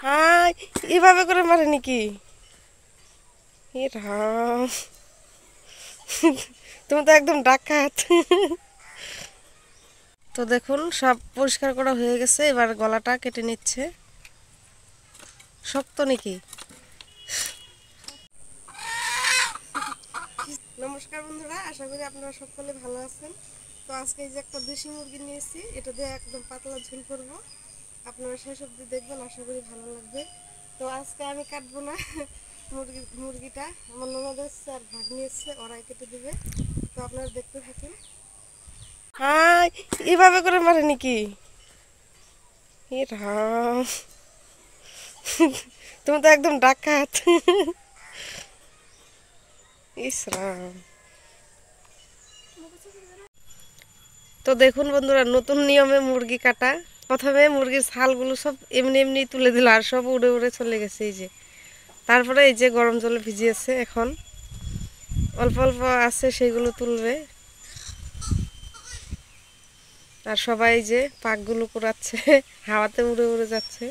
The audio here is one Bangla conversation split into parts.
হাই, এভাবে করে মারে নাকি? এ রাম, তুমি তো একদম ডাকাত। তো দেখুন সব পরিষ্কার করা হয়ে গেছে, এবার গলাটা কেটে নিচ্ছে। শক্ত নাকি? নমস্কার বন্ধুরা, আশা করি আপনারা সকলে ভালো আছেন। তো আজকে এই যে একটা দেশি মুরগি নিয়েছি, এটা দিয়ে একদম পাতলা ঝোল করবো। আপনারা শেষ অবধি দেখবেন, আশা করি ভালো লাগবে। তো আজকে আমি কাটবো না মুরগিটা, আমার ননদ এসছে আর ভাগ নিয়েছে, ওরাই কেটে দিবে। তো আপনারা দেখতে থাকুন। হাই, এভাবে করে মারে নাকি? এ রাম, তুমি তো একদম ডাকাত। ইস রাম। তো দেখুন বন্ধুরা, নতুন নিয়মে মুরগি কাটা। প্রথমে মুরগির ছালগুলো সব এমনি এমনি তুলে দিল, আর সব উড়ে উড়ে চলে গেছে এই যে। তারপরে এই যে গরম জলে ভিজিয়েছে, এখন অল্প অল্প আছে সেগুলো তুলবে। আর সবাই যে পাকগুলো কুড়াচ্ছে, হাওয়াতে উড়ে উড়ে যাচ্ছে।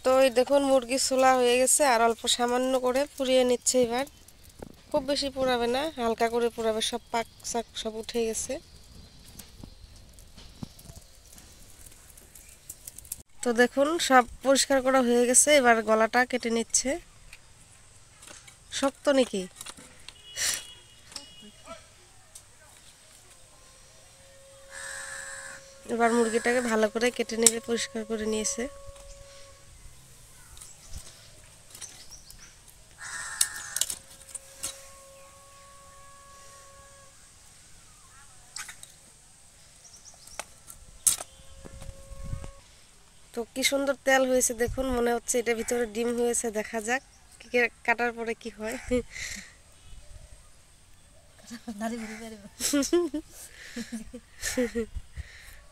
তো এই দেখুন মুরগি ছোলা হয়ে গেছে, আর অল্প সামান্য করে পুড়িয়ে নিচ্ছে এবার। খুব বেশি পোড়াবে না, হালকা করে পোড়াবে, সব পাক শাক সব উঠে গেছে। তো দেখুন সব পরিষ্কার করা হয়ে গেছে, এবার গলাটা কেটে নিচ্ছে। শক্ত নাকি? এবার মুরগিটাকে ভালো করে কেটে নেবে, পরিষ্কার করে নিয়েছে। তো কি সুন্দর তেল হয়েছে দেখুন, মনে হচ্ছে এটা ভিতরে ডিম হয়েছে। দেখা যাক কাটার পরে কি হয়।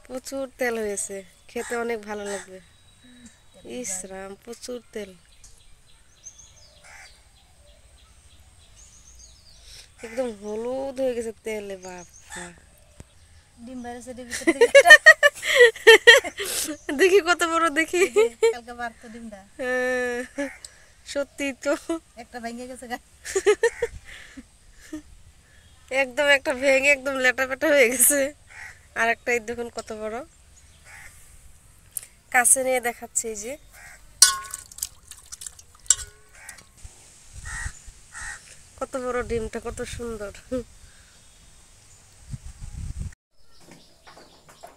প্রচুর তেল হয়েছে, খেতে অনেক ভালো লাগবে। ইস রাম, প্রচুর তেল, একদম হলুদ হয়ে গেছে তেলে। বাবা, ডিম বাইরেছে দেখি কত বড়, দেখি। কালকে বাড়তো ডিমটা, সত্যি তো, একটা ভেঙে গেছে একদম একটা ভেঙে একদম লেটা পেটা হয়ে গেছে। আর একটা দেখুন কত বড়, কাছে নিয়ে দেখাচ্ছে এই যে। কত বড় ডিমটা, কত সুন্দর।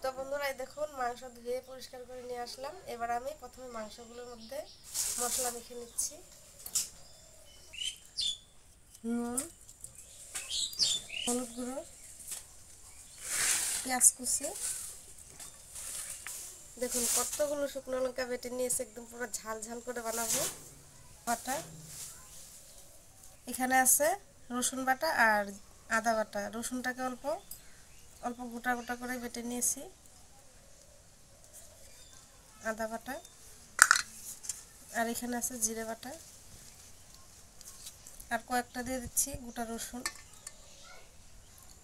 তো বন্ধুরা এই দেখুন মাংস ধুয়ে পরিষ্কার করে নিয়ে আসলাম। এবার আমি প্রথমে মাংসগুলোর মধ্যে মশলা মেখে নিচ্ছি। নুন, হলুদ গুঁড়ো, পেঁয়াজ কুচি। দেখুন কতগুলো শুকনো লঙ্কা বেটে নিয়েছে, একদম পুরো ঝাল ঝাল করে বানাবো। বাটা এখানে আছে, রসুন বাটা আর আদা বাটা। রসুনটাকে অল্প অল্প গোটা গোটা করে বেটে নিয়েছি। আদা বাটা, আর এখানে আছে জিরে বাটা, আর কয়েকটা দিয়ে দিচ্ছি গোটা রসুন।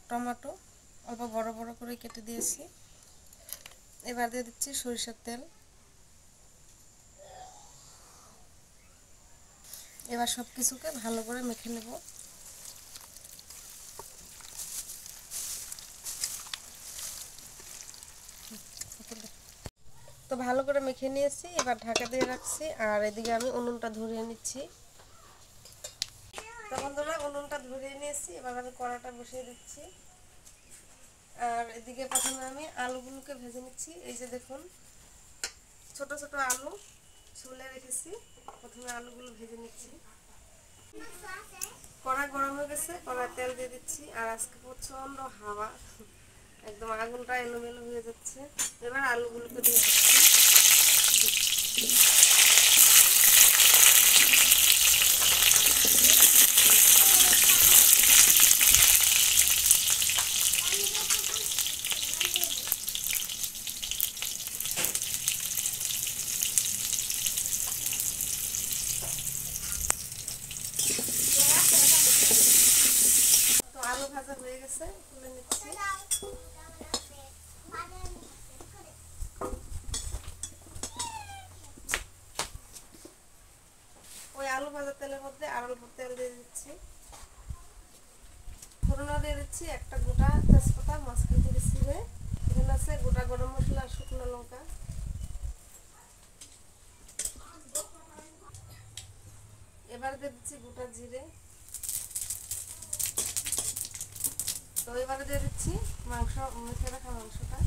টমেটো অল্প বড় বড় করে কেটে দিয়েছি। এবার দিয়ে দিচ্ছি সরিষার তেল। এবার সব কিছুকে ভালো করে মেখে নেব। তো ভালো করে মেখে নিয়েছি, এবার ঢাকা দিয়ে রাখছি। আর এদিকে আমি উনুনটা ধরিয়ে নিচ্ছি। তো বন্ধুরা উনুনটা ধরিয়ে নিয়েছি, এবার আমি কড়াটা বসিয়ে দিচ্ছি। আর এদিকে প্রথমে আমি আলুগুলোকে ভেজে নিচ্ছি। এই যে দেখুন ছোট ছোট আলু ছুলে রেখেছি, প্রথমে আলুগুলো ভেজে নিচ্ছি। কড়া গরম হয়ে গেছে, কড়ায় তেল দিয়ে দিচ্ছি। আর আজকে প্রচন্ড হাওয়া, একদম আগুনটা এলোমেলো হয়ে যাচ্ছে। এবার আলুগুলোকে দিয়ে দিচ্ছি। তো আলু ভাজা হয়ে গেছে, তুলে নিচ্ছি। আর অল্প তেল দিয়ে দিচ্ছি, ফোড়নে দিয়ে দিচ্ছি একটা গোটা তেজপাতা মাঝখান থেকে ছিঁড়ে, এখানে আছে গোটা গরম মশলা আর শুকনো লঙ্কা, এবার দিয়ে দিচ্ছি গোটা জিরে। তো এবারে দিয়ে দিচ্ছি মাংস, মেখে রাখা মাংসটা।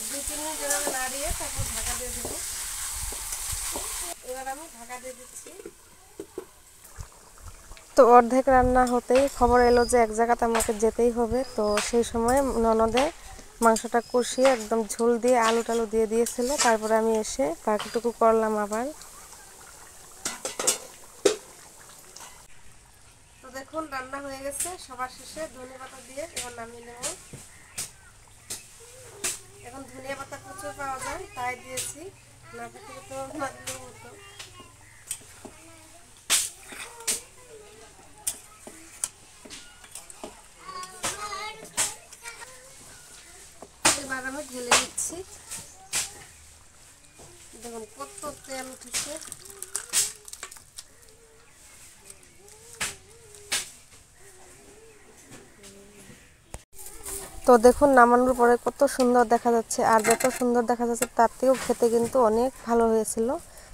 দুই তিন মিনিট এভাবে নাড়িয়ে তারপর ঢাকা দিয়ে দেবো। এবার আমি ঢাকা দিয়ে দিচ্ছি। তো অর্ধেক রান্না হতেই খবর এলো যে এক জায়গাতে আমাকে যেতেই হবে। তো সেই সময় ননদে মাংসটা কষিয়ে একদম ঝোল দিয়ে আলু টালু দিয়ে দিয়েছিল। তারপরে আমি এসে বাকিটুকু করলাম আবার। তো দেখুন রান্না হয়ে গেছে, সবার শেষে ধনেপাতা দিয়ে এবার নামিয়ে নেব। এখন ধনিয়া পাতা প্রচুর পাওয়া যায় তাই দিয়েছি, না থাকলে তো না দিলেও হতো। এবার আমি ঢেলে দিচ্ছি। দেখুন কত তেল উঠেছে। তো দেখুন নামানোর পরে কত সুন্দর দেখা যাচ্ছে, আর যত সুন্দর দেখা যাচ্ছে তার থেকেও খেতে কিন্তু অনেক ভালো হয়েছিল।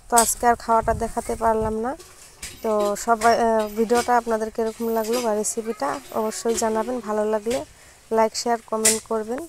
তো আজকে আর খাওয়াটা দেখাতে পারলাম না। তো সবাই ভিডিওটা আপনাদের কীরকম লাগলো বা রেসিপিটা অবশ্যই জানাবেন, ভালো লাগলে লাইক শেয়ার কমেন্ট করবেন।